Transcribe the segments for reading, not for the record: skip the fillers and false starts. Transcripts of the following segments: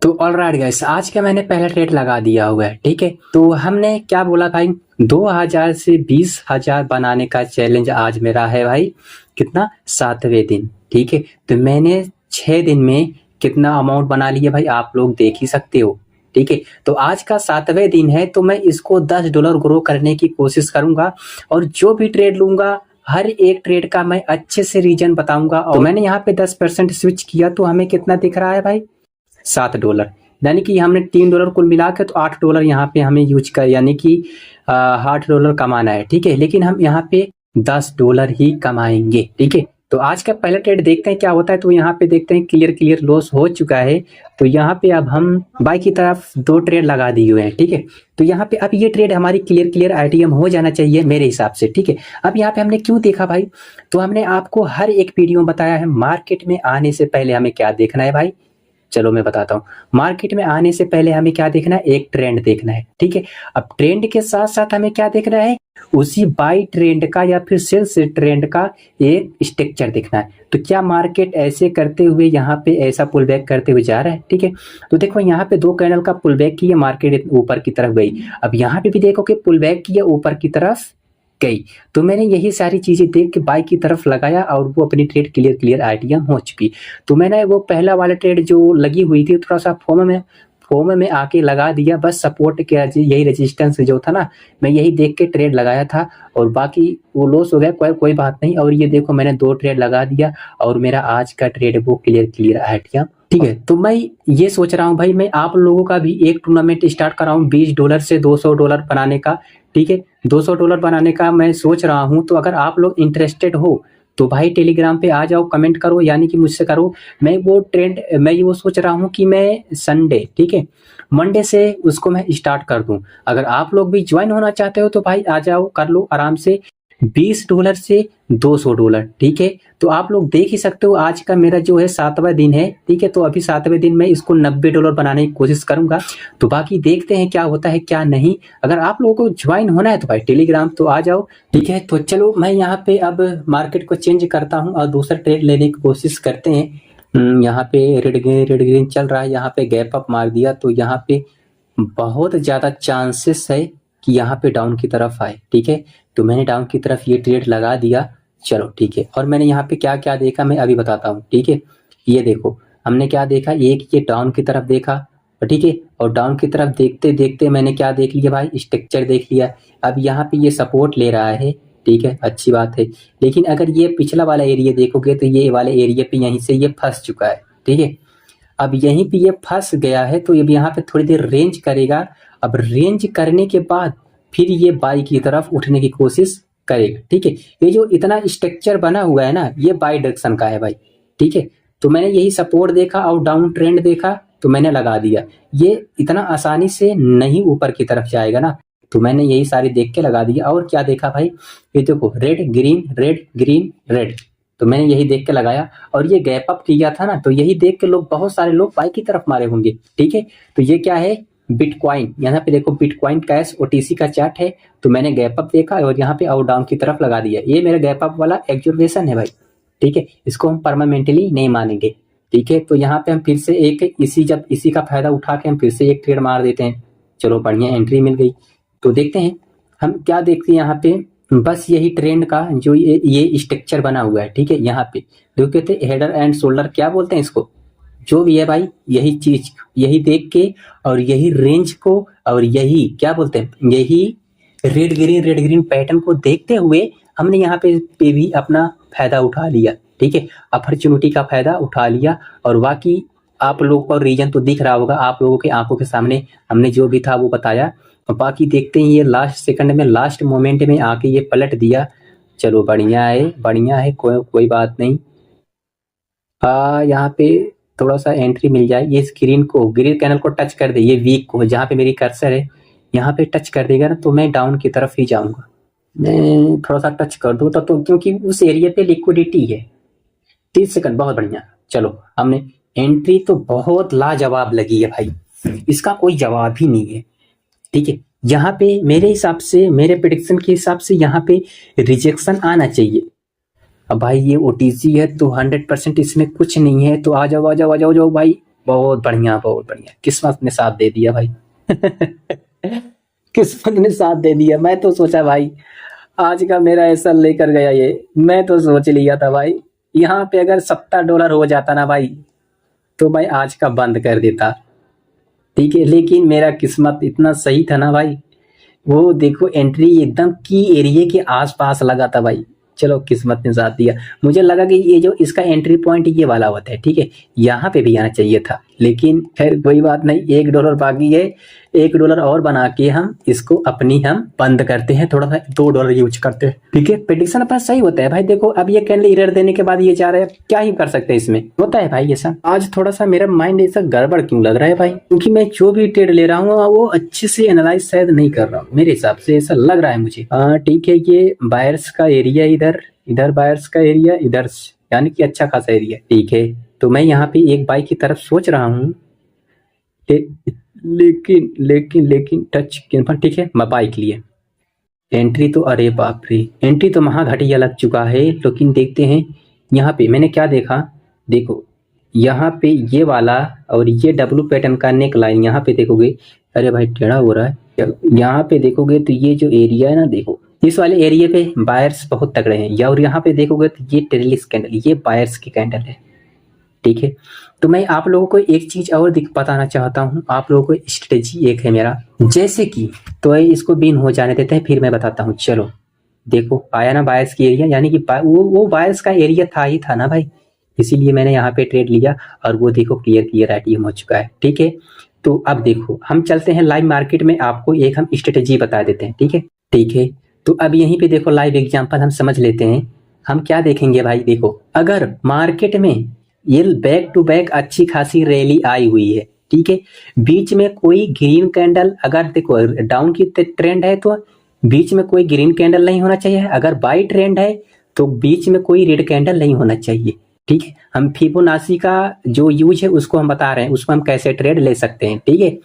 तो alright guys, आज का मैंने पहला ट्रेड लगा दिया हुआ है। ठीक है, तो हमने क्या बोला भाई, 2000 से 20,000 बनाने का चैलेंज आज मेरा है भाई। कितना? 7वें दिन। ठीक है, तो मैंने 6 दिन में कितना अमाउंट बना लिया भाई, आप लोग देख ही सकते हो। ठीक है, तो आज का 7वें दिन है, तो मैं इसको $10 ग्रो करने की कोशिश करूंगा और जो भी ट्रेड लूंगा हर एक ट्रेड का मैं अच्छे से रीजन बताऊंगा। और तो मैंने यहाँ पे 10% स्विच किया, तो हमें कितना दिख रहा है भाई, $7। यानी कि हमने $3 कुल मिला के तो $8 यहाँ पे हमें यूज कर, यानी कि $8 कमाना है। ठीक है, लेकिन हम यहाँ पे $10 ही कमाएंगे। ठीक है, तो आज का पहला ट्रेड देखते हैं क्या होता है। तो यहाँ पे देखते हैं क्लियर लॉस हो चुका है। तो यहाँ पे अब हम बाई की तरफ 2 ट्रेड लगा दिए हुए हैं। ठीक है, तो यहाँ पे अब ये ट्रेड हमारी क्लियर आईटीएम हो जाना चाहिए मेरे हिसाब से। ठीक है, अब यहाँ पे हमने क्यों देखा भाई, तो हमने आपको हर एक वीडियो में बताया है मार्केट में आने से पहले हमें क्या देखना है भाई। चलो मैं बताता हूँ, मार्केट में आने से पहले हमें क्या देखना है, एक ट्रेंड देखना है। ठीक है, अब ट्रेंड के साथ साथ हमें क्या देखना है, उसी बाई ट्रेंड का या फिर सेल्स ट्रेंड का एक स्ट्रक्चर देखना है। तो क्या मार्केट ऐसे करते हुए यहाँ पे ऐसा पुल बैक करते हुए जा रहा है। ठीक है, तो देखो यहाँ पे 2 कैंडल का पुल बैक किया, मार्केट ऊपर की तरफ गई। अब यहाँ पे भी देखो कि पुल बैक किया, ऊपर की तरफ गई। तो मैंने यही सारी चीजें देख के बाई की तरफ लगाया और वो अपनी ट्रेड क्लियर आइडिया हो चुकी। तो मैंने वो पहला वाला ट्रेड जो लगी हुई थी थोड़ा सा फॉर्म में आके लगा दिया, बस सपोर्ट के यही रेजिस्टेंस जो था ना, मैं यही देख के ट्रेड लगाया था और बाकी वो लॉस हो गया, कोई बात नहीं। और ये देखो मैंने 2 ट्रेड लगा दिया और मेरा आज का ट्रेड वो क्लियर आइडिया। ठीक है, तो मैं ये सोच रहा हूँ भाई, मैं आप लोगों का भी एक टूर्नामेंट स्टार्ट कर रहा हूँ $20 से $200 बनाने का। ठीक है, $200 बनाने का मैं सोच रहा हूँ। तो अगर आप लोग इंटरेस्टेड हो तो भाई टेलीग्राम पे आ जाओ, कमेंट करो, यानी कि मुझसे करो। मैं वो सोच रहा हूँ कि मैं संडे, ठीक है, मंडे से उसको मैं स्टार्ट कर दूं। अगर आप लोग भी ज्वाइन होना चाहते हो तो भाई आ जाओ, कर लो आराम से, $20 से $200। ठीक है, तो आप लोग देख ही सकते हो आज का मेरा जो है 7वां दिन है। ठीक है, तो अभी 7वें दिन में इसको $90 बनाने की कोशिश करूंगा। तो बाकी देखते हैं क्या होता है क्या नहीं। अगर आप लोगों को ज्वाइन होना है तो भाई टेलीग्राम तो आ जाओ। ठीक है, तो चलो मैं यहाँ पे अब मार्केट को चेंज करता हूँ और दूसरा ट्रेड लेने की कोशिश करते हैं। यहाँ पे रेड ग्रीन चल रहा है, यहाँ पे गैप अप मार दिया, तो यहाँ पे बहुत ज्यादा चांसेस है कि यहाँ पे डाउन की तरफ आए। ठीक है, तो मैंने डाउन की तरफ ये ट्रेड लगा दिया। चलो ठीक है, और मैंने यहाँ पे क्या क्या देखा मैं अभी बताता हूँ। ठीक है, ये देखो हमने क्या देखा, एक ये डाउन की तरफ देखा। ठीक है, और डाउन की तरफ देखते देखते मैंने क्या देख लिया भाई, स्ट्रक्चर देख लिया। अब यहाँ पे ये सपोर्ट ले रहा है। ठीक है, अच्छी बात है, लेकिन अगर ये पिछला वाला एरिया देखोगे तो ये वाले एरिया पे यहीं से ये फंस चुका है। ठीक है, अब यहीं पे ये फंस गया है, तो अब यहाँ पे थोड़ी देर रेंज करेगा। अब रेंज करने के बाद फिर ये बाई की तरफ उठने की कोशिश करेगा। ठीक है, ये जो इतना स्ट्रक्चर बना हुआ है ना, ये बाई डायरेक्शन का है भाई। ठीक है, तो मैंने यही सपोर्ट देखा और डाउन ट्रेंड देखा, तो मैंने लगा दिया। ये इतना आसानी से नहीं ऊपर की तरफ जाएगा ना, तो मैंने यही सारी देख के लगा दिया। और क्या देखा भाई, ये देखो रेड ग्रीन रेड, तो मैंने यही देख के लगाया। और ये गैप अप किया था ना, तो यही देख के बहुत सारे लोग बाई की तरफ मारे होंगे। ठीक है, तो ये क्या है, बिटकॉइन। यहाँ पे देखो बिटकॉइन कैश ओटीसी का चार्ट है, तो मैंने गैप अप देखा और यहाँ पे आउट डाउन की तरफ लगा दिया। ये मेरा गैप अप वाला एक्सुरेशन है भाई। ठीक है, इसको हम परमानेंटली नहीं मानेंगे। ठीक है, तो यहाँ पे हम फिर से इसी का फायदा उठा के हम फिर से एक ट्रेड मार देते हैं। चलो बढ़िया एंट्री मिल गई। तो देखते हैं हम क्या देखते हैं यहाँ पे, बस यही ट्रेंड का जो ये स्ट्रक्चर बना हुआ है। ठीक है, यहाँ पे जो कहते हैं हेडर एंड शोल्डर, क्या बोलते हैं इसको, जो भी है भाई, यही चीज यही देख के और यही रेंज को और यही क्या बोलते हैं, यही रेड ग्रीन पैटर्न को देखते हुए हमने यहाँ पे भी अपना फायदा उठा लिया। ठीक है, अपॉर्चुनिटी का फायदा उठा लिया। और बाकी आप लोगों को रीजन तो दिख रहा होगा, आप लोगों के आंखों के सामने हमने जो भी था वो बताया। और बाकी देखते हैं, ये लास्ट सेकंड में लास्ट मोमेंट में आके ये पलट दिया। चलो बढ़िया है, कोई बात नहीं। यहाँ पे थोड़ा सा एंट्री मिल जाए, ये ग्रीन कैनल को टच कर दे, ये वीक को जहाँ पे मेरी कर्सर है यहाँ पे टच कर देगा ना, तो मैं डाउन की तरफ ही जाऊंगा। मैं थोड़ा सा टच कर दूं तो क्योंकि उस एरिया पे लिक्विडिटी है। 30 सेकंड, बहुत बढ़िया। चलो हमने एंट्री तो बहुत लाजवाब लगी है भाई, इसका कोई जवाब ही नहीं है। ठीक है, यहाँ पे मेरे हिसाब से, मेरे प्रेडिक्शन के हिसाब से यहाँ पे रिजेक्शन आना चाहिए। अब भाई ये ओटीसी है तो 100% इसमें कुछ नहीं है, तो आ जाओ भाई, बहुत बढ़िया, बहुत बढ़िया, किस्मत ने साथ दे दिया भाई। किस्मत ने साथ दे दिया। मैं तो सोचा भाई आज का मेरा ऐसा लेकर गया ये, मैं तो सोच लिया था भाई यहाँ पे अगर $70 हो जाता ना भाई तो मैं आज का बंद कर देता। ठीक है, लेकिन मेरा किस्मत इतना सही था ना भाई, वो देखो एंट्री एकदम की एरिया के आसपास लगा था भाई। चलो किस्मत ने साथ दिया। मुझे लगा कि ये जो इसका एंट्री पॉइंट ये वाला होता है, ठीक है, यहाँ पे भी आना चाहिए था, लेकिन खैर कोई बात नहीं, $1 बाकी है। $1 और बना के हम इसको अपनी हम बंद करते हैं, थोड़ा सा $2 यूज करते हैं। ठीक है, प्रेडिक्शन अपना सही होता है भाई। देखो अब ये कैंडल एरर देने के बाद ये जा रहा है, क्या ही कर सकते हैं, इसमें होता है भाई ऐसा। आज थोड़ा सा मेरा माइंड ऐसा गड़बड़ क्यों लग रहा है भाई, क्योंकि मैं जो भी ट्रेड ले रहा हूँ वो अच्छे से एनालाइज शायद नहीं कर रहा हूँ, मेरे हिसाब से ऐसा लग रहा है मुझे। ठीक है, ये बायर्स का एरिया, इधर बायर्स का एरिया, इधर यानी कि अच्छा खासा एरिया। ठीक है, तो मैं यहाँ पे एक बाई की तरफ सोच रहा हूँ, लेकिन टच कन्फर्म। ठीक है, मैं बाइक लिए एंट्री तो, अरे बाप रे, एंट्री तो महा घटिया लग चुका है। लेकिन देखते हैं यहाँ पे मैंने क्या देखा। देखो यहाँ पे ये वाला और ये डब्लू पैटर्न का नेक लाइन यहाँ पे देखोगे, अरे भाई टेढ़ा हो रहा है। यहाँ पे देखोगे तो ये जो एरिया है ना, देखो इस वाले एरिया पे बायर्स बहुत तगड़े हैं, या और यहाँ पे देखोगे तो ये टेरलिस कैंडल, ये बायर्स की कैंडल है। ठीक है, तो मैं आप लोगों को एक चीज और बताना चाहता हूँ, आप लोगों को स्ट्रेटेजी एक है मेरा, जैसे कि तो इसको बीन हो जाने देते हैं फिर मैं बताता हूँ। चलो देखो आया ना बायर्स की एरिया, यानी कि वो बायर्स का एरिया था ना भाई, इसीलिए मैंने यहाँ पे ट्रेड लिया और वो देखो क्लियर आईटीएम हो चुका है। ठीक है, तो अब देखो हम चलते हैं लाइव मार्केट में, आपको एक हम स्ट्रेटेजी बता देते हैं। ठीक है, तो अब यहीं पे देखो लाइव एग्जांपल हम समझ लेते हैं। हम क्या देखेंगे भाई, देखो अगर मार्केट में ये बैक टू बैक अच्छी खासी रैली आई हुई है, ठीक है, बीच में कोई ग्रीन कैंडल, अगर देखो डाउन की ट्रेंड है तो बीच में कोई ग्रीन कैंडल नहीं होना चाहिए, अगर बाई ट्रेंड है तो बीच में कोई रेड कैंडल नहीं होना चाहिए। ठीक है, हम फिबोनाची का जो यूज है उसको हम बता रहे हैं, उसको हम कैसे ट्रेड ले सकते हैं। ठीक है,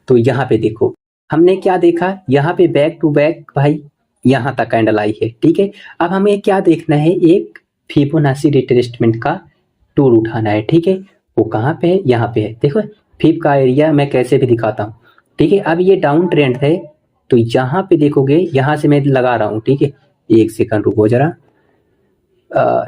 तो यहाँ पे देखो हमने क्या देखा, यहाँ पे बैक टू बैक भाई यहाँ तक कैंडल आई है। ठीक है, अब हमें क्या देखना है, एक फिबोनाची रिट्रेसमेंट का टूल उठाना है। ठीक है, वो कहाँ पे है, यहाँ पे है। देखो फिब का एरिया मैं कैसे भी दिखाता हूँ। ठीक है, अब ये डाउन ट्रेंड है तो यहाँ पे देखोगे, यहाँ से मैं लगा रहा हूँ। ठीक है, एक सेकंड रुको जरा,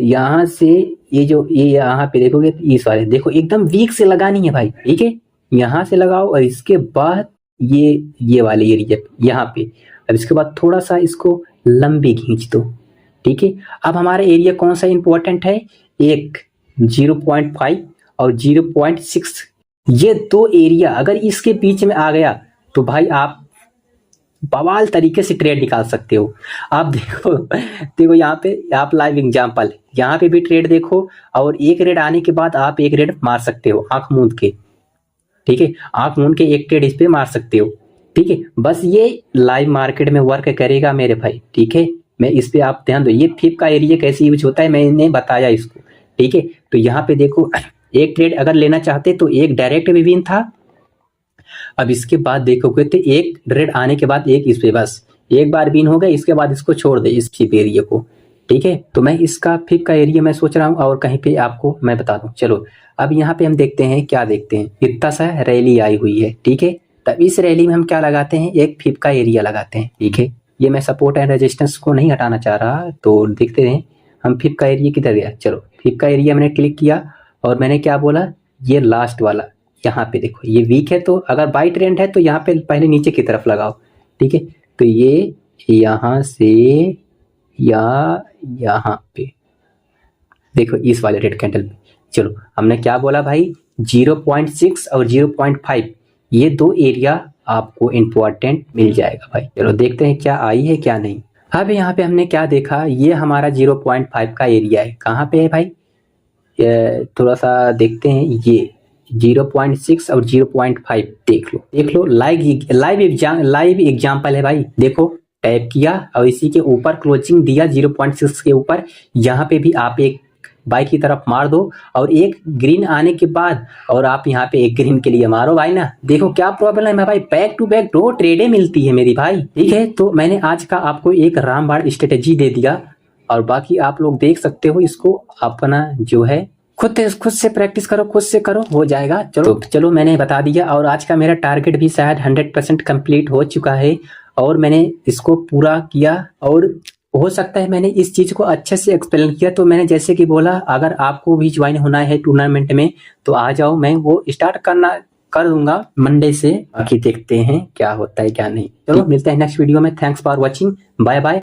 यहाँ से ये यहाँ पे देखोगे तो इस वाले देखो एकदम वीक से लगानी है भाई। ठीक है, यहाँ से लगाओ और इसके बाद ये वाले एरिया यहाँ पे, अब इसके बाद थोड़ा सा इसको लंबी खींच दो। ठीक है, अब हमारा एरिया कौन सा इंपॉर्टेंट है, एक 0.5 और 0.6, ये दो एरिया अगर इसके बीच में आ गया तो भाई आप बवाल तरीके से ट्रेड निकाल सकते हो। आप देखो यहाँ पे आप लाइव एग्जांपल, यहाँ पे भी ट्रेड देखो और एक रेड आने के बाद आप एक रेड मार सकते हो आंख मूंद के। ठीक है, आंख मूंद के एक ट्रेड इस पे मार सकते हो। ठीक है, बस ये लाइव मार्केट में वर्क करेगा मेरे भाई। ठीक है, मैं इस पे आप ध्यान दो, ये फिब का एरिया कैसे यूज होता है मैंने बताया इसको। ठीक है, तो यहाँ पे देखो एक ट्रेड अगर लेना चाहते तो एक डायरेक्ट विन था, अब इसके बाद देखोगे तो एक रेड आने के बाद एक इस पे, बस एक बार विन हो गया, इसके बाद इसको छोड़ दे इस फिब एरिया को। ठीक है, तो मैं इसका फिब का एरिया मैं सोच रहा हूँ और कहीं पे आपको मैं बता दूं। चलो अब यहाँ पे हम देखते हैं, क्या देखते हैं, इतना सा रैली आई हुई है। ठीक है, तब इस रैली में हम क्या लगाते हैं, एक फिब का एरिया लगाते हैं। ठीक है, ये मैं सपोर्ट एंड रेजिस्टेंस को नहीं हटाना चाह रहा, तो देखते हैं हम फिब का एरिया किधर गया। चलो फिब का एरिया मैंने क्लिक किया और मैंने क्या बोला, ये लास्ट वाला यहाँ पे देखो ये वीक है, तो अगर बाई ट्रेंड है तो यहाँ पे पहले नीचे की तरफ लगाओ। ठीक है, तो ये यहाँ से यहाँ पे देखो इस वाले रेड कैंडल पे। चलो हमने क्या बोला भाई, 0.6 और 0.5 ये दो एरिया आपको इंपॉर्टेंट मिल जाएगा भाई। चलो देखते हैं क्या आई है क्या नहीं। अब यहाँ पे हमने क्या देखा, ये हमारा 0.5 का एरिया है, कहाँ पे है भाई, थोड़ा सा देखते हैं, ये 0.6 और 0.5 देख लो लाइव एग्जांपल है भाई। देखो टैप किया और इसी के ऊपर क्लोजिंग दिया 0.6 के ऊपर, यहाँ पे भी आप एक बाई की तरफ मार दो और एक ग्रीन आने के बाद और आप यहाँ पे एक ग्रीन के लिए मारो भाई ना। देखो क्या प्रॉब्लम है भाई, बैक टू बैक दो ट्रेडें मिलती है मेरी भाई। ठीक है, तो मैंने आज का आपको एक रामबाण स्ट्रेटेजी दे दिया और बाकी आप लोग देख सकते हो इसको अपना जो है खुद से प्रैक्टिस करो, खुद से करो, हो जाएगा। चलो मैंने बता दिया, और आज का मेरा टारगेट भी शायद 100% कंप्लीट हो चुका है और मैंने इसको पूरा किया। और हो सकता है मैंने इस चीज को अच्छे से एक्सप्लेन किया। तो मैंने जैसे कि बोला, अगर आपको भी ज्वाइन होना है टूर्नामेंट में तो आ जाओ, मैं वो स्टार्ट कर दूंगा मंडे से। बाकी देखते हैं क्या होता है क्या नहीं। चलो मिलते हैं नेक्स्ट वीडियो में। Thanks for watching, bye bye.